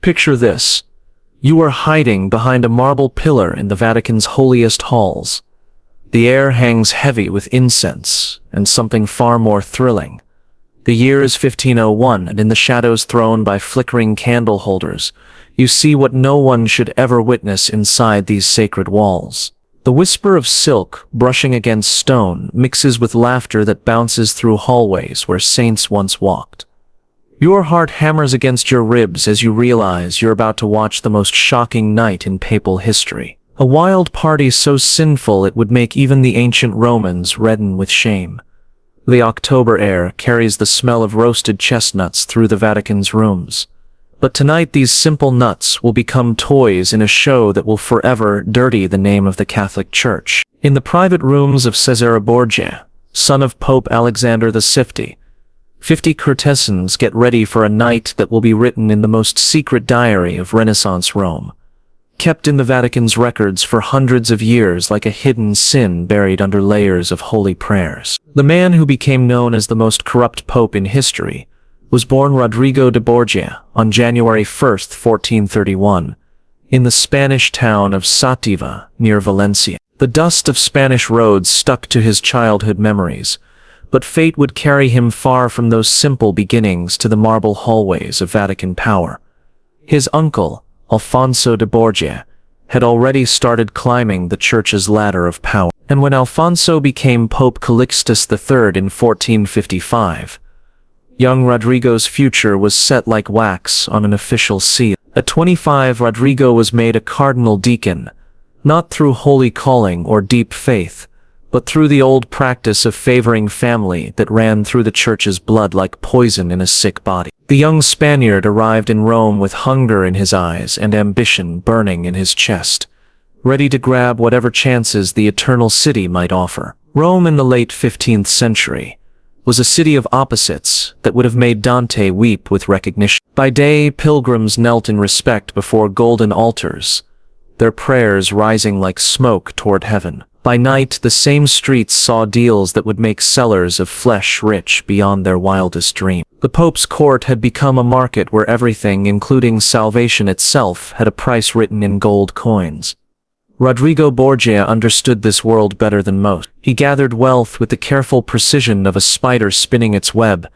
Picture this. You are hiding behind a marble pillar in the Vatican's holiest halls. The air hangs heavy with incense, and something far more thrilling. The year is 1501, and in the shadows thrown by flickering candle holders, you see what no one should ever witness inside these sacred walls. The whisper of silk brushing against stone mixes with laughter that bounces through hallways where saints once walked. Your heart hammers against your ribs as you realize you're about to watch the most shocking night in papal history. A wild party so sinful it would make even the ancient Romans redden with shame. The October air carries the smell of roasted chestnuts through the Vatican's rooms. But tonight these simple nuts will become toys in a show that will forever dirty the name of the Catholic Church. In the private rooms of Cesare Borgia, son of Pope Alexander the 50 courtesans get ready for a night that will be written in the most secret diary of Renaissance Rome, kept in the Vatican's records for hundreds of years like a hidden sin buried under layers of holy prayers. The man who became known as the most corrupt pope in history was born Rodrigo de Borgia on January 1st, 1431, in the Spanish town of Sativa near Valencia. The dust of Spanish roads stuck to his childhood memories, but fate would carry him far from those simple beginnings to the marble hallways of Vatican power. His uncle, Alfonso de Borgia, had already started climbing the church's ladder of power. And when Alfonso became Pope Calixtus III in 1455, young Rodrigo's future was set like wax on an official seal. At 25, Rodrigo was made a cardinal deacon, not through holy calling or deep faith, but through the old practice of favoring family that ran through the church's blood like poison in a sick body. The young Spaniard arrived in Rome with hunger in his eyes and ambition burning in his chest, ready to grab whatever chances the eternal city might offer. Rome in the late 15th century was a city of opposites that would have made Dante weep with recognition. By day, pilgrims knelt in respect before golden altars, their prayers rising like smoke toward heaven. By night, the same streets saw deals that would make sellers of flesh rich beyond their wildest dream. The Pope's court had become a market where everything, including salvation itself, had a price written in gold coins. Rodrigo Borgia understood this world better than most. He gathered wealth with the careful precision of a spider spinning its web,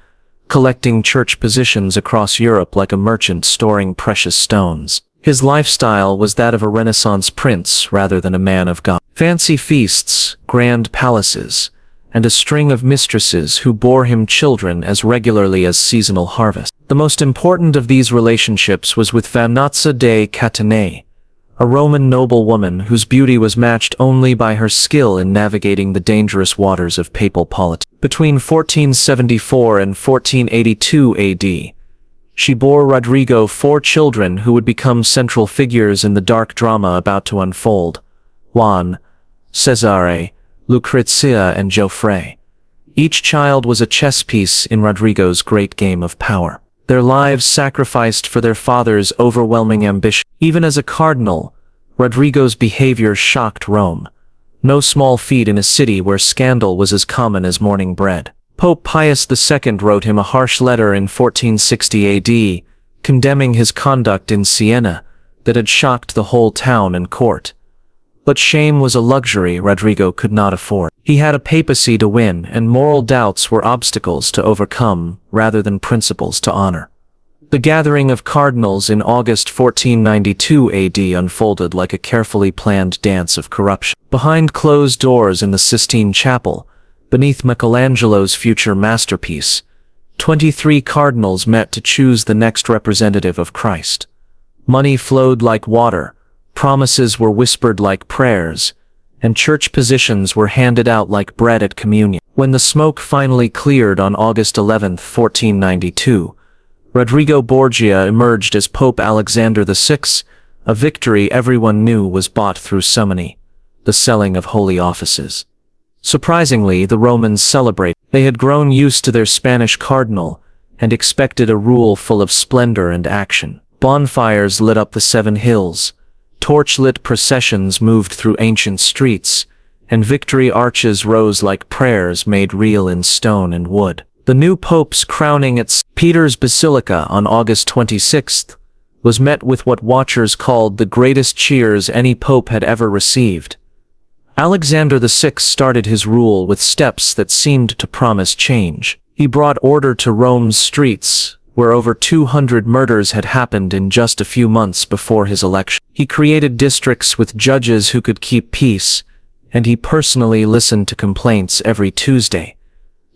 collecting church positions across Europe like a merchant storing precious stones. His lifestyle was that of a Renaissance prince rather than a man of God. Fancy feasts, grand palaces, and a string of mistresses who bore him children as regularly as seasonal harvest. The most important of these relationships was with Vanazza de Catanei, a Roman noblewoman whose beauty was matched only by her skill in navigating the dangerous waters of papal politics. Between 1474 and 1482 AD, she bore Rodrigo 4 children who would become central figures in the dark drama about to unfold: Juan, Cesare, Lucrezia, and Geoffrey. Each child was a chess piece in Rodrigo's great game of power. Their lives sacrificed for their father's overwhelming ambition. Even as a cardinal, Rodrigo's behavior shocked Rome, no small feat in a city where scandal was as common as morning bread. Pope Pius II wrote him a harsh letter in 1460 AD, condemning his conduct in Siena that had shocked the whole town and court. But shame was a luxury Rodrigo could not afford. He had a papacy to win, and moral doubts were obstacles to overcome rather than principles to honor. The gathering of cardinals in August 1492 AD unfolded like a carefully planned dance of corruption. Behind closed doors in the Sistine Chapel, beneath Michelangelo's future masterpiece, 23 cardinals met to choose the next representative of Christ. Money flowed like water, promises were whispered like prayers, and church positions were handed out like bread at communion. When the smoke finally cleared on August 11, 1492, Rodrigo Borgia emerged as Pope Alexander VI, a victory everyone knew was bought through simony, the selling of holy offices. Surprisingly, the Romans celebrated. They had grown used to their Spanish cardinal and expected a rule full of splendor and action. Bonfires lit up the 7 hills, torch-lit processions moved through ancient streets, and victory arches rose like prayers made real in stone and wood. The new pope's crowning at St. Peter's Basilica on August 26th was met with what watchers called the greatest cheers any pope had ever received. Alexander VI started his rule with steps that seemed to promise change. He brought order to Rome's streets, where over 200 murders had happened in just a few months before his election. He created districts with judges who could keep peace, and he personally listened to complaints every Tuesday,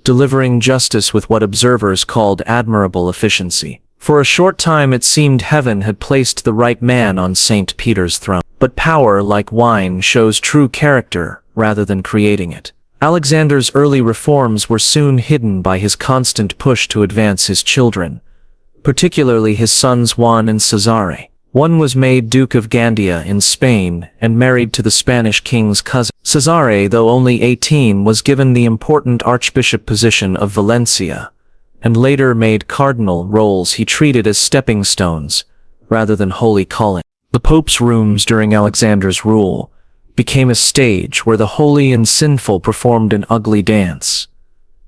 delivering justice with what observers called admirable efficiency. For a short time it seemed heaven had placed the right man on St. Peter's throne. But power, like wine, shows true character rather than creating it. Alexander's early reforms were soon hidden by his constant push to advance his children, particularly his sons Juan and Cesare. One was made Duke of Gandia in Spain and married to the Spanish king's cousin. Cesare, though only 18, was given the important archbishop position of Valencia, and later made cardinal roles he treated as stepping stones rather than holy calling. The Pope's rooms during Alexander's rule became a stage where the holy and sinful performed an ugly dance.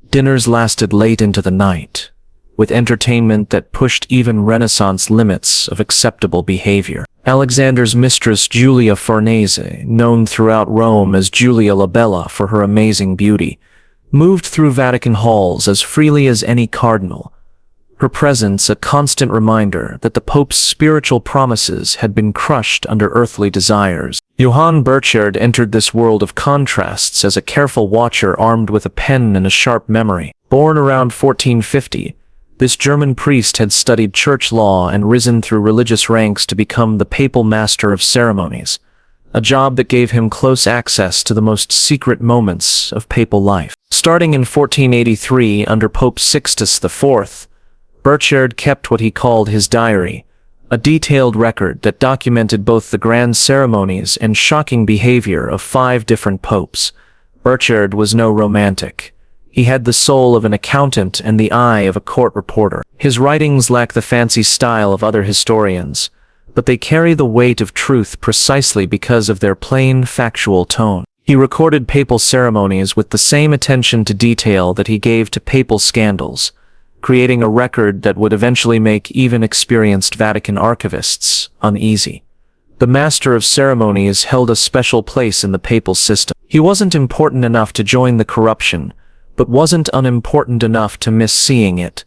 Dinners lasted late into the night, with entertainment that pushed even Renaissance limits of acceptable behavior. Alexander's mistress Julia Farnese, known throughout Rome as Julia la Bella for her amazing beauty, moved through Vatican halls as freely as any cardinal, her presence a constant reminder that the Pope's spiritual promises had been crushed under earthly desires. Johan Burchard entered this world of contrasts as a careful watcher armed with a pen and a sharp memory. Born around 1450, this German priest had studied church law and risen through religious ranks to become the papal master of ceremonies, a job that gave him close access to the most secret moments of papal life. Starting in 1483 under Pope Sixtus IV, Burchard kept what he called his diary, a detailed record that documented both the grand ceremonies and shocking behavior of 5 different popes. Burchard was no romantic. He had the soul of an accountant and the eye of a court reporter. His writings lack the fancy style of other historians, but they carry the weight of truth precisely because of their plain, factual tone. He recorded papal ceremonies with the same attention to detail that he gave to papal scandals, creating a record that would eventually make even experienced Vatican archivists uneasy. The master of ceremonies held a special place in the papal system. He wasn't important enough to join the corruption, but wasn't unimportant enough to miss seeing it.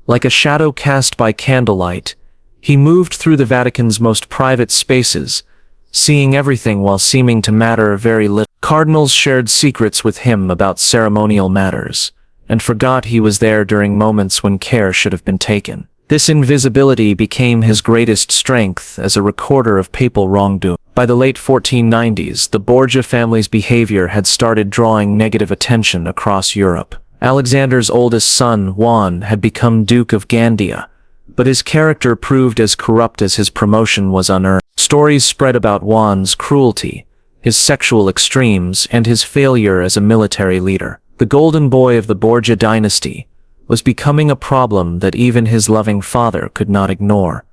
Like a shadow cast by candlelight, he moved through the Vatican's most private spaces, seeing everything while seeming to matter very little. Cardinals shared secrets with him about ceremonial matters, and forgot he was there during moments when care should have been taken. This invisibility became his greatest strength as a recorder of papal wrongdoing. By the late 1490s, the Borgia family's behavior had started drawing negative attention across Europe. Alexander's oldest son, Juan, had become Duke of Gandia, but his character proved as corrupt as his promotion was unearned. Stories spread about Juan's cruelty, his sexual extremes, and his failure as a military leader. The golden boy of the Borgia dynasty was becoming a problem that even his loving father could not ignore.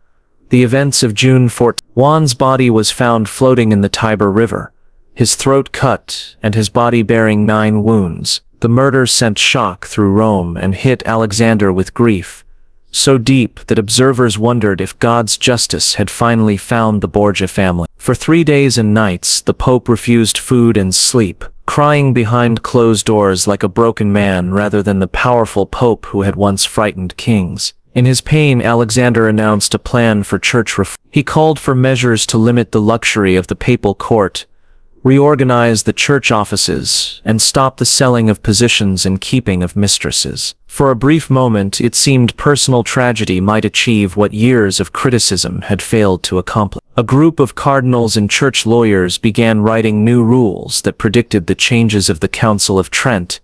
The events of June 14. Juan's body was found floating in the Tiber River, his throat cut and his body bearing 9 wounds. The murder sent shock through Rome and hit Alexander with grief, so deep that observers wondered if God's justice had finally found the Borgia family. For 3 days and nights, the Pope refused food and sleep, crying behind closed doors like a broken man rather than the powerful Pope who had once frightened kings. In his pain, Alexander announced a plan for church reform. He called for measures to limit the luxury of the papal court, reorganize the church offices, and stop the selling of positions and keeping of mistresses. For a brief moment, it seemed personal tragedy might achieve what years of criticism had failed to accomplish. A group of cardinals and church lawyers began writing new rules that predicted the changes of the Council of Trent,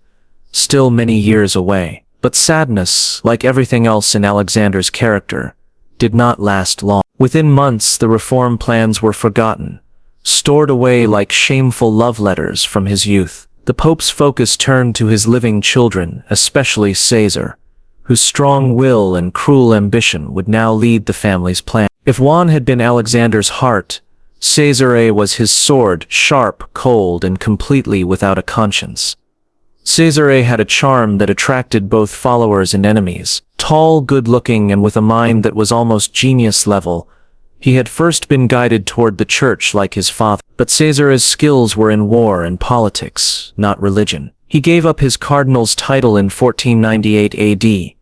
still many years away. But sadness, like everything else in Alexander's character, did not last long. Within months, the reform plans were forgotten, stored away like shameful love letters from his youth. The Pope's focus turned to his living children, especially Caesar, whose strong will and cruel ambition would now lead the family's plan. If Juan had been Alexander's heart, Cesare was his sword, sharp, cold, and completely without a conscience. Cesare had a charm that attracted both followers and enemies. Tall, good-looking, and with a mind that was almost genius level, He had first been guided toward the church like his father, but Cesare's skills were in war and politics, not religion. He gave up his cardinal's title in 1498 AD,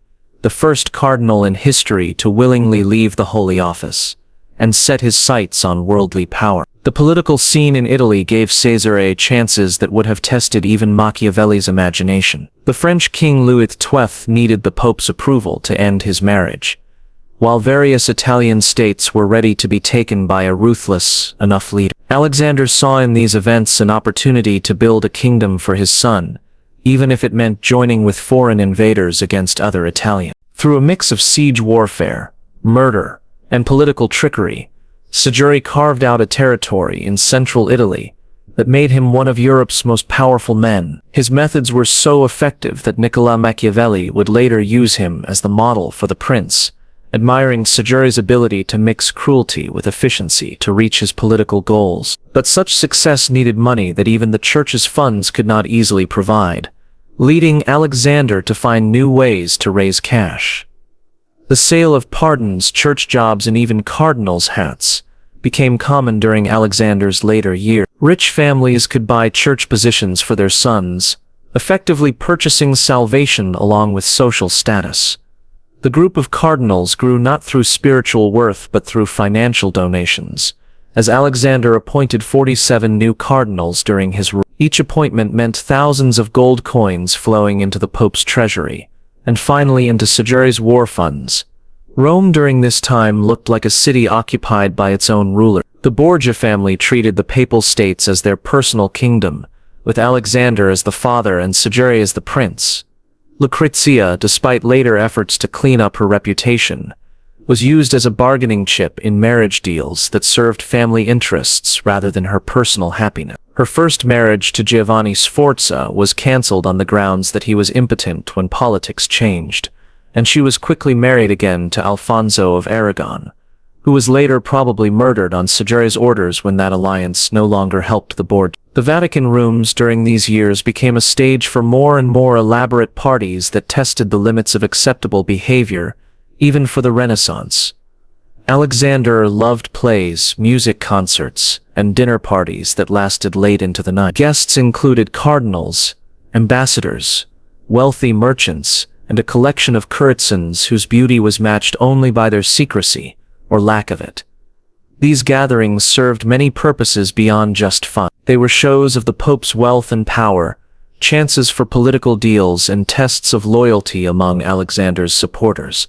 the first cardinal in history to willingly leave the Holy Office, and set his sights on worldly power. The political scene in Italy gave Cesare chances that would have tested even Machiavelli's imagination. The French king Louis XII needed the Pope's approval to end his marriage, while various Italian states were ready to be taken by a ruthless enough leader. Alexander saw in these events an opportunity to build a kingdom for his son, even if it meant joining with foreign invaders against other Italians. Through a mix of siege warfare, murder, and political trickery, Cesare carved out a territory in central Italy that made him one of Europe's most powerful men. His methods were so effective that Niccolo Machiavelli would later use him as the model for the prince, admiring Cesare's ability to mix cruelty with efficiency to reach his political goals. But such success needed money that even the church's funds could not easily provide, leading Alexander to find new ways to raise cash. The sale of pardons, church jobs, and even cardinals' hats became common during Alexander's later years. Rich families could buy church positions for their sons, effectively purchasing salvation along with social status. The group of cardinals grew not through spiritual worth but through financial donations, as Alexander appointed 47 new cardinals during his rule. Each appointment meant thousands of gold coins flowing into the Pope's treasury, and finally into Cesare's war funds. Rome during this time looked like a city occupied by its own ruler. The Borgia family treated the papal states as their personal kingdom, with Alexander as the father and Cesare as the prince. Lucrezia, despite later efforts to clean up her reputation, was used as a bargaining chip in marriage deals that served family interests rather than her personal happiness. Her first marriage to Giovanni Sforza was cancelled on the grounds that he was impotent when politics changed, and she was quickly married again to Alfonso of Aragon, who was later probably murdered on Cesare's orders when that alliance no longer helped the Borgia. The Vatican rooms during these years became a stage for more and more elaborate parties that tested the limits of acceptable behavior, even for the Renaissance. Alexander loved plays, music concerts, and dinner parties that lasted late into the night. Guests included cardinals, ambassadors, wealthy merchants, and a collection of courtesans whose beauty was matched only by their secrecy, or lack of it. These gatherings served many purposes beyond just fun. They were shows of the Pope's wealth and power, chances for political deals, and tests of loyalty among Alexander's supporters.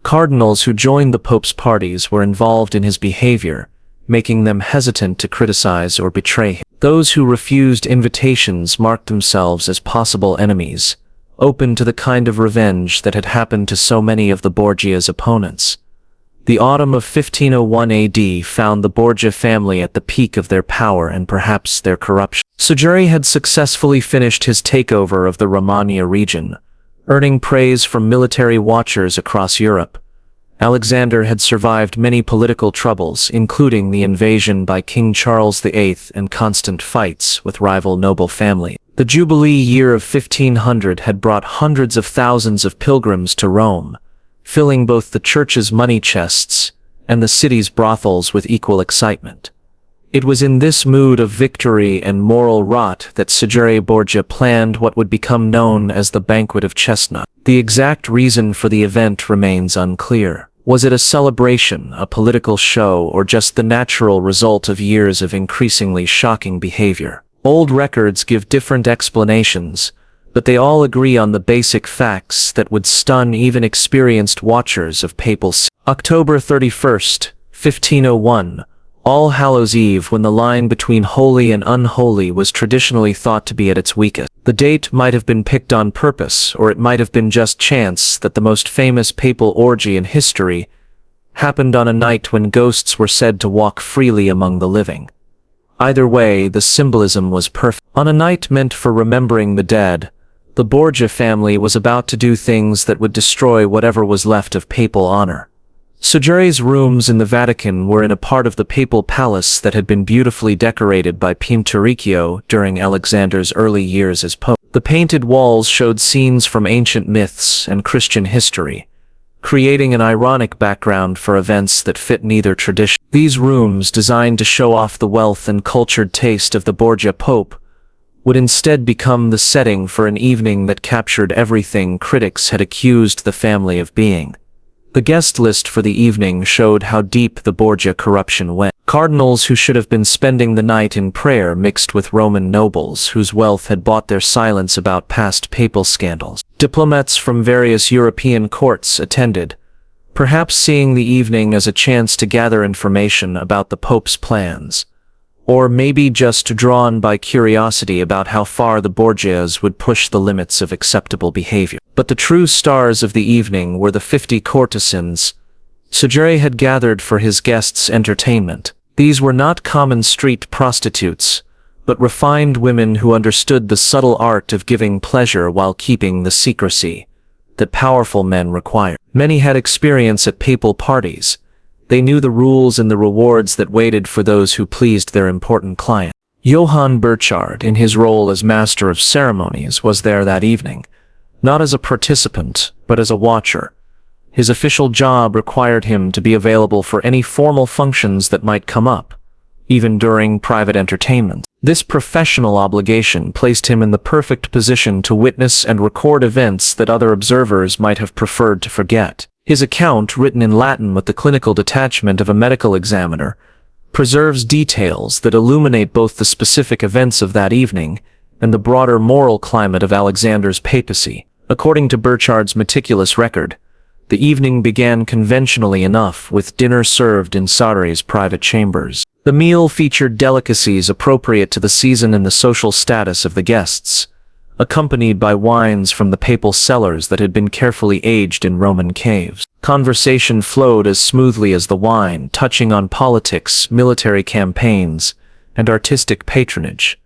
Cardinals who joined the Pope's parties were involved in his behavior, making them hesitant to criticize or betray him. Those who refused invitations marked themselves as possible enemies, open to the kind of revenge that had happened to so many of the Borgia's opponents. The autumn of 1501 AD found the Borgia family at the peak of their power and perhaps their corruption. Cesare had successfully finished his takeover of the Romagna region, earning praise from military watchers across Europe. Alexander had survived many political troubles, including the invasion by King Charles VIII and constant fights with rival noble families. The Jubilee year of 1500 had brought hundreds of thousands of pilgrims to Rome, filling both the church's money chests and the city's brothels with equal excitement. It was in this mood of victory and moral rot that Cesare Borgia planned what would become known as the Banquet of Chestnuts. The exact reason for the event remains unclear. Was it a celebration, a political show, or just the natural result of years of increasingly shocking behavior? Old records give different explanations, but they all agree on the basic facts that would stun even experienced watchers of papal. October 31st, 1501, All Hallows' Eve, when the line between holy and unholy was traditionally thought to be at its weakest. The date might have been picked on purpose, or it might have been just chance that the most famous papal orgy in history happened on a night when ghosts were said to walk freely among the living. Either way, the symbolism was perfect. On a night meant for remembering the dead, the Borgia family was about to do things that would destroy whatever was left of papal honor. Cesare's rooms in the Vatican were in a part of the papal palace that had been beautifully decorated by Pinturicchio during Alexander's early years as pope. The painted walls showed scenes from ancient myths and Christian history, creating an ironic background for events that fit neither tradition. These rooms, designed to show off the wealth and cultured taste of the Borgia Pope, would instead become the setting for an evening that captured everything critics had accused the family of being. The guest list for the evening showed how deep the Borgia corruption went. Cardinals who should have been spending the night in prayer mixed with Roman nobles whose wealth had bought their silence about past papal scandals. Diplomats from various European courts attended, perhaps seeing the evening as a chance to gather information about the Pope's plans, or maybe just drawn by curiosity about how far the Borgias would push the limits of acceptable behavior. But the true stars of the evening were the 50 courtesans Cesare had gathered for his guests' entertainment. These were not common street prostitutes, but refined women who understood the subtle art of giving pleasure while keeping the secrecy that powerful men require. Many had experience at papal parties. They knew the rules and the rewards that waited for those who pleased their important client. Johan Burchard, in his role as master of ceremonies, was there that evening, not as a participant, but as a watcher. His official job required him to be available for any formal functions that might come up, even during private entertainment. This professional obligation placed him in the perfect position to witness and record events that other observers might have preferred to forget. His account, written in Latin with the clinical detachment of a medical examiner, preserves details that illuminate both the specific events of that evening and the broader moral climate of Alexander's papacy. According to Burchard's meticulous record, the evening began conventionally enough, with dinner served in Cesare's private chambers. The meal featured delicacies appropriate to the season and the social status of the guests, accompanied by wines from the papal cellars that had been carefully aged in Roman caves. Conversation flowed as smoothly as the wine, touching on politics, military campaigns, and artistic patronage,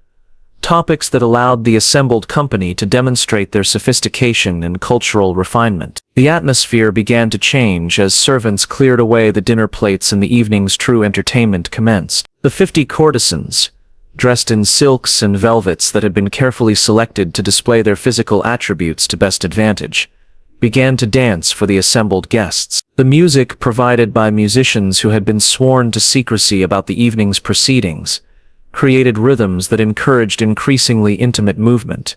topics that allowed the assembled company to demonstrate their sophistication and cultural refinement. The atmosphere began to change as servants cleared away the dinner plates and the evening's true entertainment commenced. The 50 courtesans, dressed in silks and velvets that had been carefully selected to display their physical attributes to best advantage, began to dance for the assembled guests. The music, provided by musicians who had been sworn to secrecy about the evening's proceedings, created rhythms that encouraged increasingly intimate movement.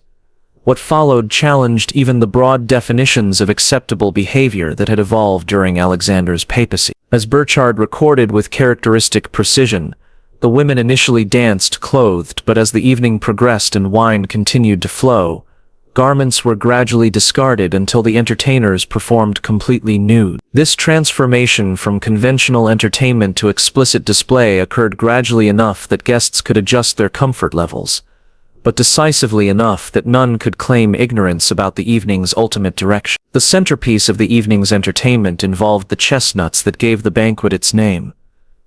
What followed challenged even the broad definitions of acceptable behavior that had evolved during Alexander's papacy. As Burchard recorded with characteristic precision, the women initially danced clothed, but as the evening progressed and wine continued to flow, garments were gradually discarded until the entertainers performed completely nude. This transformation from conventional entertainment to explicit display occurred gradually enough that guests could adjust their comfort levels, but decisively enough that none could claim ignorance about the evening's ultimate direction. The centerpiece of the evening's entertainment involved the chestnuts that gave the banquet its name.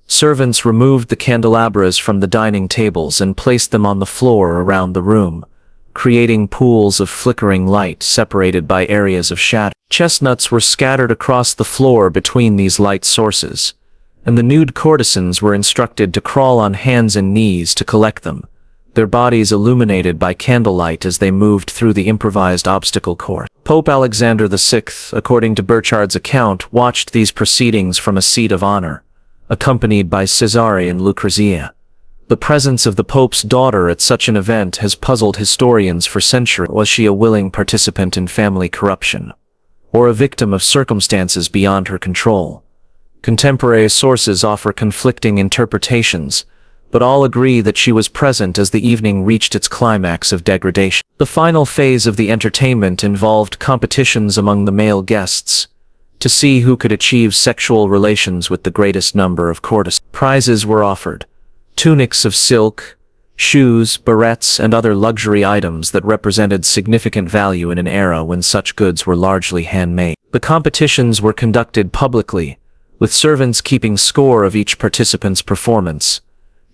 Servants removed the candelabras from the dining tables and placed them on the floor around the room, creating pools of flickering light separated by areas of shadow. Chestnuts were scattered across the floor between these light sources, and the nude courtesans were instructed to crawl on hands and knees to collect them, their bodies illuminated by candlelight as they moved through the improvised obstacle course. Pope Alexander VI, according to Burchard's account, watched these proceedings from a seat of honor, accompanied by Cesare and Lucrezia. The presence of the Pope's daughter at such an event has puzzled historians for centuries. Was she a willing participant in family corruption, or a victim of circumstances beyond her control? Contemporary sources offer conflicting interpretations, but all agree that she was present as the evening reached its climax of degradation. The final phase of the entertainment involved competitions among the male guests, to see who could achieve sexual relations with the greatest number of courtesans. Prizes were offered: tunics of silk, shoes, barrettes, and other luxury items that represented significant value in an era when such goods were largely handmade. The competitions were conducted publicly, with servants keeping score of each participant's performance,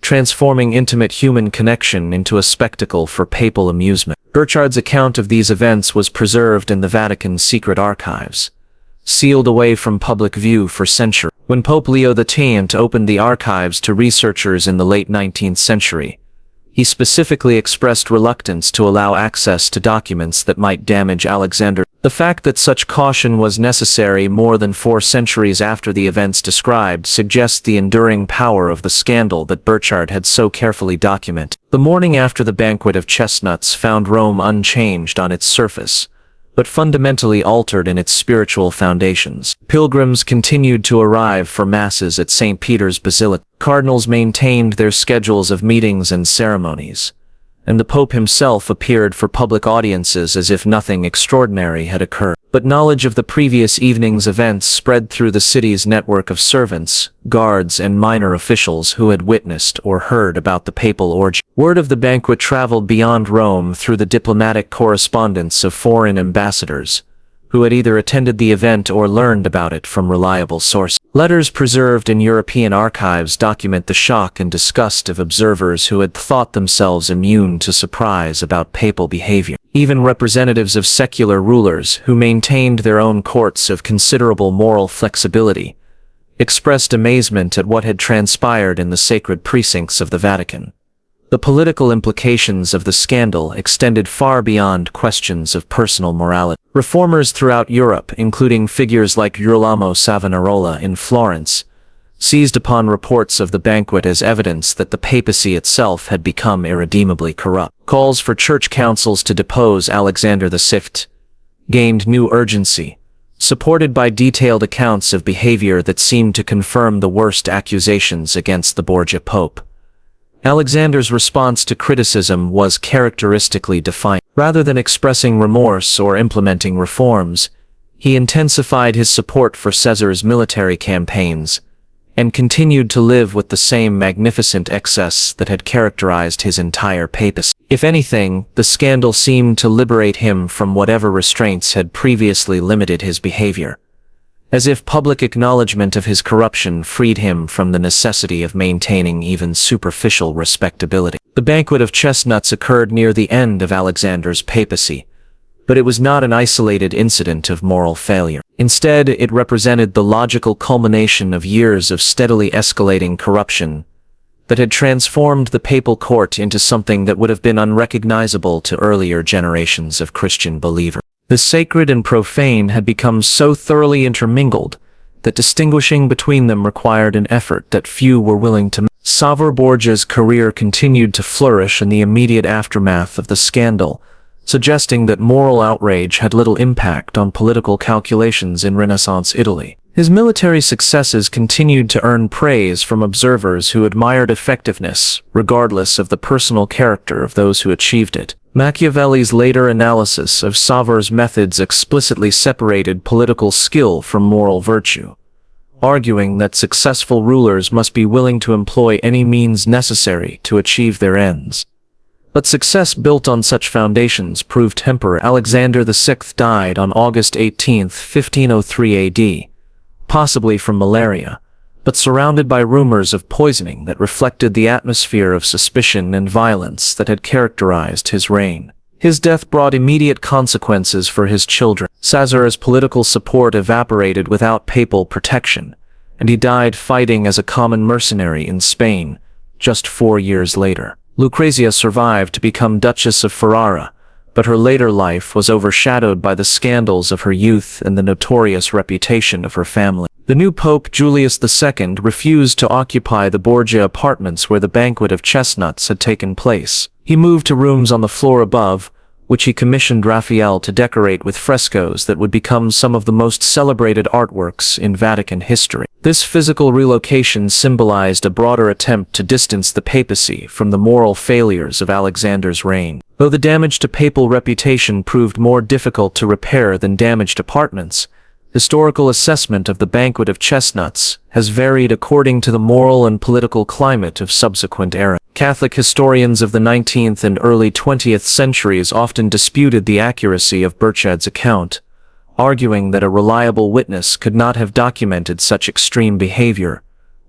transforming intimate human connection into a spectacle for papal amusement. Burchard's account of these events was preserved in the Vatican's secret archives, sealed away from public view for centuries. When Pope Leo X opened the archives to researchers in the late 19th century, he specifically expressed reluctance to allow access to documents that might damage Alexander. The fact that such caution was necessary more than 4 centuries after the events described suggests the enduring power of the scandal that Burchard had so carefully documented. The morning after the Banquet of Chestnuts found Rome unchanged on its surface, but fundamentally altered in its spiritual foundations. Pilgrims continued to arrive for masses at St. Peter's Basilica. Cardinals maintained their schedules of meetings and ceremonies, and the Pope himself appeared for public audiences as if nothing extraordinary had occurred. But knowledge of the previous evening's events spread through the city's network of servants, guards, and minor officials who had witnessed or heard about the papal orgy. Word of the banquet traveled beyond Rome through the diplomatic correspondence of foreign ambassadors, who had either attended the event or learned about it from reliable sources. Letters preserved in European archives document the shock and disgust of observers who had thought themselves immune to surprise about papal behavior. Even representatives of secular rulers, who maintained their own courts of considerable moral flexibility, expressed amazement at what had transpired in the sacred precincts of the Vatican. The political implications of the scandal extended far beyond questions of personal morality. Reformers throughout Europe, including figures like Girolamo Savonarola in Florence, seized upon reports of the banquet as evidence that the papacy itself had become irredeemably corrupt. Calls for church councils to depose Alexander VI gained new urgency, supported by detailed accounts of behavior that seemed to confirm the worst accusations against the Borgia Pope. Alexander's response to criticism was characteristically defiant. Rather than expressing remorse or implementing reforms, he intensified his support for Caesar's military campaigns, and continued to live with the same magnificent excess that had characterized his entire papacy. If anything, the scandal seemed to liberate him from whatever restraints had previously limited his behavior, as if public acknowledgement of his corruption freed him from the necessity of maintaining even superficial respectability. The Banquet of Chestnuts occurred near the end of Alexander's papacy, but it was not an isolated incident of moral failure. Instead, it represented the logical culmination of years of steadily escalating corruption that had transformed the papal court into something that would have been unrecognizable to earlier generations of Christian believers. The sacred and profane had become so thoroughly intermingled that distinguishing between them required an effort that few were willing to make. Cesare Borgia's career continued to flourish in the immediate aftermath of the scandal, suggesting that moral outrage had little impact on political calculations in Renaissance Italy. His military successes continued to earn praise from observers who admired effectiveness, regardless of the personal character of those who achieved it. Machiavelli's later analysis of Cesare's methods explicitly separated political skill from moral virtue, arguing that successful rulers must be willing to employ any means necessary to achieve their ends. But success built on such foundations proved temporary. Alexander VI died on August 18, 1503 AD, possibly from malaria, but surrounded by rumors of poisoning that reflected the atmosphere of suspicion and violence that had characterized his reign. His death brought immediate consequences for his children. Cesare's political support evaporated without papal protection, and he died fighting as a common mercenary in Spain just 4 years later. Lucrezia survived to become Duchess of Ferrara, but her later life was overshadowed by the scandals of her youth and the notorious reputation of her family. The new Pope Julius II refused to occupy the Borgia apartments where the Banquet of Chestnuts had taken place. He moved to rooms on the floor above, which he commissioned Raphael to decorate with frescoes that would become some of the most celebrated artworks in Vatican history. This physical relocation symbolized a broader attempt to distance the papacy from the moral failures of Alexander's reign. Though the damage to papal reputation proved more difficult to repair than damaged apartments, historical assessment of the Banquet of Chestnuts has varied according to the moral and political climate of subsequent eras. Catholic historians of the 19th and early 20th centuries often disputed the accuracy of Burchard's account, arguing that a reliable witness could not have documented such extreme behavior,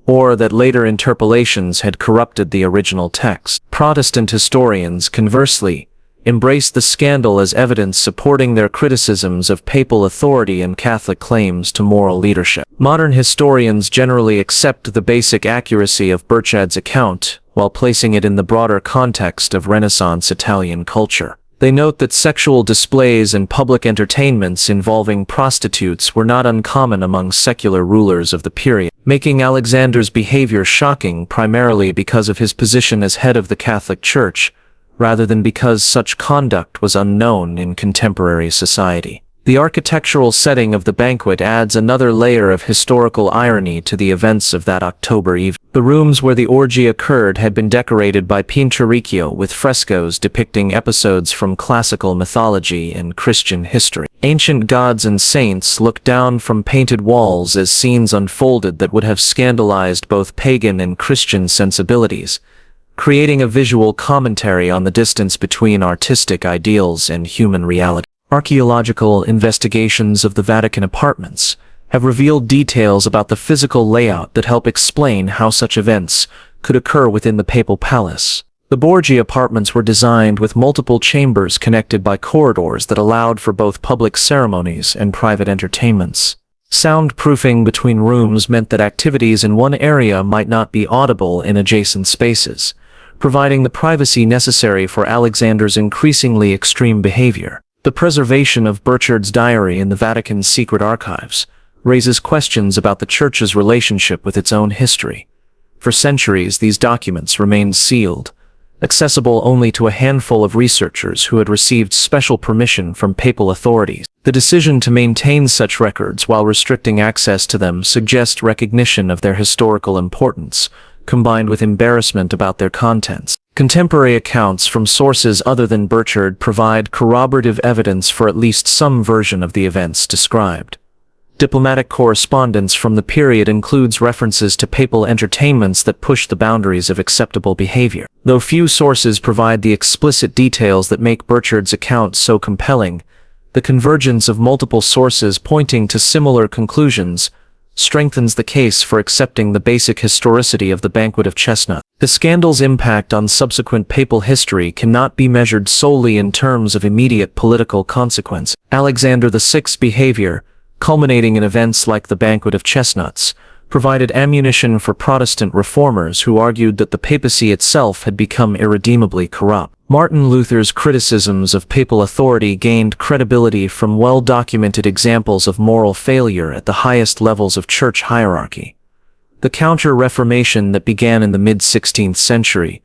or that later interpolations had corrupted the original text. Protestant historians, conversely, embraced the scandal as evidence supporting their criticisms of papal authority and Catholic claims to moral leadership. Modern historians generally accept the basic accuracy of Burchard's account, while placing it in the broader context of Renaissance Italian culture. They note that sexual displays and public entertainments involving prostitutes were not uncommon among secular rulers of the period, making Alexander's behavior shocking primarily because of his position as head of the Catholic Church, rather than because such conduct was unknown in contemporary society. The architectural setting of the banquet adds another layer of historical irony to the events of that October evening. The rooms where the orgy occurred had been decorated by Pinturicchio with frescoes depicting episodes from classical mythology and Christian history. Ancient gods and saints looked down from painted walls as scenes unfolded that would have scandalized both pagan and Christian sensibilities, creating a visual commentary on the distance between artistic ideals and human reality. Archaeological investigations of the Vatican apartments have revealed details about the physical layout that help explain how such events could occur within the papal palace. The Borgia apartments were designed with multiple chambers connected by corridors that allowed for both public ceremonies and private entertainments. Soundproofing between rooms meant that activities in one area might not be audible in adjacent spaces, providing the privacy necessary for Alexander's increasingly extreme behavior. The preservation of Burchard's diary in the Vatican's secret archives raises questions about the Church's relationship with its own history. For centuries, these documents remained sealed, accessible only to a handful of researchers who had received special permission from papal authorities. The decision to maintain such records while restricting access to them suggests recognition of their historical importance, combined with embarrassment about their contents. Contemporary accounts from sources other than Burchard provide corroborative evidence for at least some version of the events described. Diplomatic correspondence from the period includes references to papal entertainments that push the boundaries of acceptable behavior. Though few sources provide the explicit details that make Burchard's account so compelling, the convergence of multiple sources pointing to similar conclusions strengthens the case for accepting the basic historicity of the Banquet of Chestnuts. The scandal's impact on subsequent papal history cannot be measured solely in terms of immediate political consequence. Alexander VI's behavior, culminating in events like the Banquet of Chestnuts, provided ammunition for Protestant reformers who argued that the papacy itself had become irredeemably corrupt. Martin Luther's criticisms of papal authority gained credibility from well-documented examples of moral failure at the highest levels of church hierarchy. The Counter-Reformation that began in the mid-16th century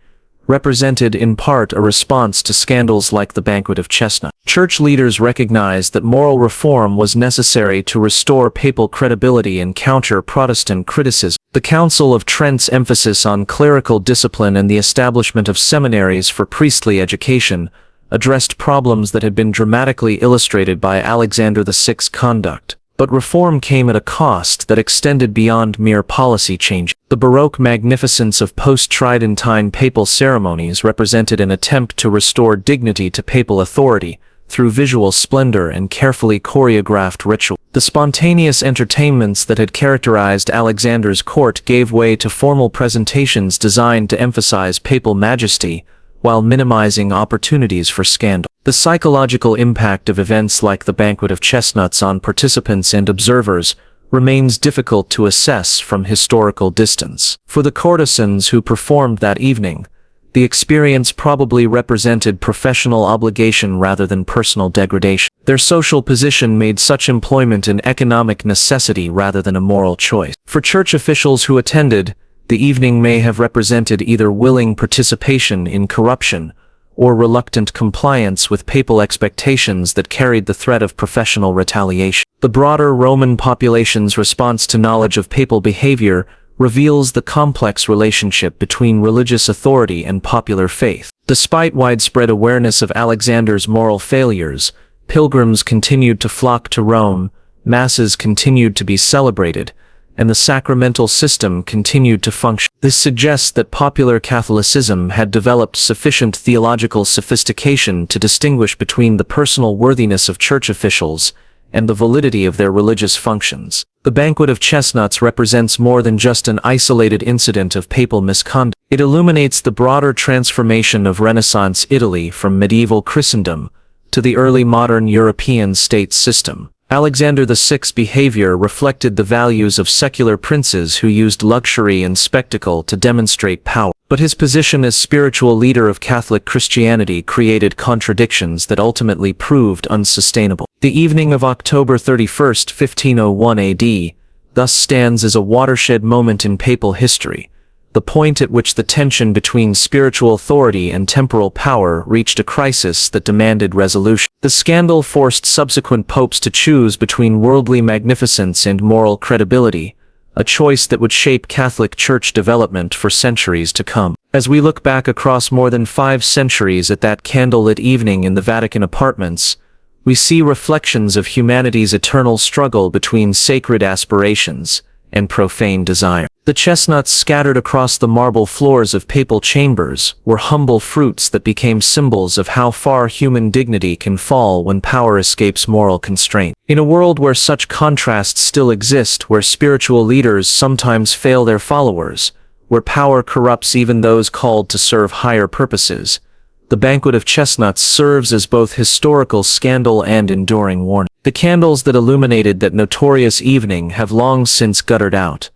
represented in part a response to scandals like the Banquet of Chestnuts. Church leaders recognized that moral reform was necessary to restore papal credibility and counter Protestant criticism. The Council of Trent's emphasis on clerical discipline and the establishment of seminaries for priestly education addressed problems that had been dramatically illustrated by Alexander VI's conduct. But reform came at a cost that extended beyond mere policy change. The Baroque magnificence of post-Tridentine papal ceremonies represented an attempt to restore dignity to papal authority through visual splendor and carefully choreographed ritual. The spontaneous entertainments that had characterized Alexander's court gave way to formal presentations designed to emphasize papal majesty while minimizing opportunities for scandal. The psychological impact of events like the Banquet of Chestnuts on participants and observers remains difficult to assess from historical distance. For the courtesans who performed that evening, the experience probably represented professional obligation rather than personal degradation. Their social position made such employment an economic necessity rather than a moral choice. For church officials who attended, the evening may have represented either willing participation in corruption or reluctant compliance with papal expectations that carried the threat of professional retaliation. The broader Roman population's response to knowledge of papal behavior reveals the complex relationship between religious authority and popular faith. Despite widespread awareness of Alexander's moral failures, pilgrims continued to flock to Rome, masses continued to be celebrated, and the sacramental system continued to function. This suggests that popular Catholicism had developed sufficient theological sophistication to distinguish between the personal worthiness of church officials and the validity of their religious functions. The Banquet of Chestnuts represents more than just an isolated incident of papal misconduct. It illuminates the broader transformation of Renaissance Italy from medieval Christendom to the early modern European state system. Alexander VI's behavior reflected the values of secular princes who used luxury and spectacle to demonstrate power. But his position as spiritual leader of Catholic Christianity created contradictions that ultimately proved unsustainable. The evening of October 31st, 1501 AD, thus stands as a watershed moment in papal history, the point at which the tension between spiritual authority and temporal power reached a crisis that demanded resolution. The scandal forced subsequent popes to choose between worldly magnificence and moral credibility, a choice that would shape Catholic Church development for centuries to come. As we look back across more than 5 centuries at that candlelit evening in the Vatican apartments, we see reflections of humanity's eternal struggle between sacred aspirations and profane desire. The chestnuts scattered across the marble floors of papal chambers were humble fruits that became symbols of how far human dignity can fall when power escapes moral constraint. In a world where such contrasts still exist, where spiritual leaders sometimes fail their followers, where power corrupts even those called to serve higher purposes, the Banquet of Chestnuts serves as both historical scandal and enduring warning. The candles that illuminated that notorious evening have long since guttered out.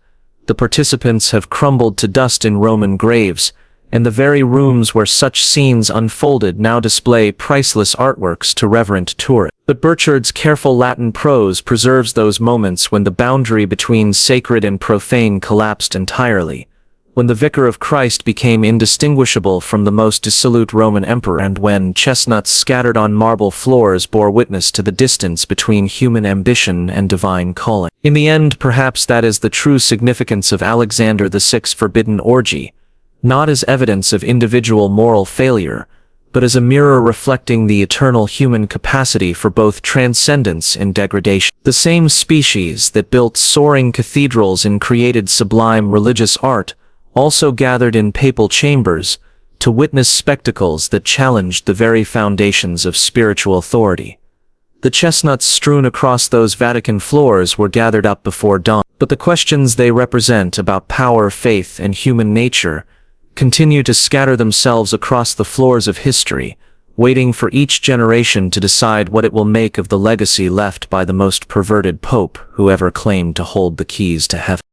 The participants have crumbled to dust in Roman graves, and the very rooms where such scenes unfolded now display priceless artworks to reverent tourists. But Burchard's careful Latin prose preserves those moments when the boundary between sacred and profane collapsed entirely, when the Vicar of Christ became indistinguishable from the most dissolute Roman emperor, and when chestnuts scattered on marble floors bore witness to the distance between human ambition and divine calling. In the end, perhaps that is the true significance of Alexander VI's forbidden orgy, not as evidence of individual moral failure, but as a mirror reflecting the eternal human capacity for both transcendence and degradation. The same species that built soaring cathedrals and created sublime religious art also gathered in papal chambers to witness spectacles that challenged the very foundations of spiritual authority. The chestnuts strewn across those Vatican floors were gathered up before dawn, but the questions they represent about power, faith, and human nature continue to scatter themselves across the floors of history, waiting for each generation to decide what it will make of the legacy left by the most perverted pope who ever claimed to hold the keys to heaven.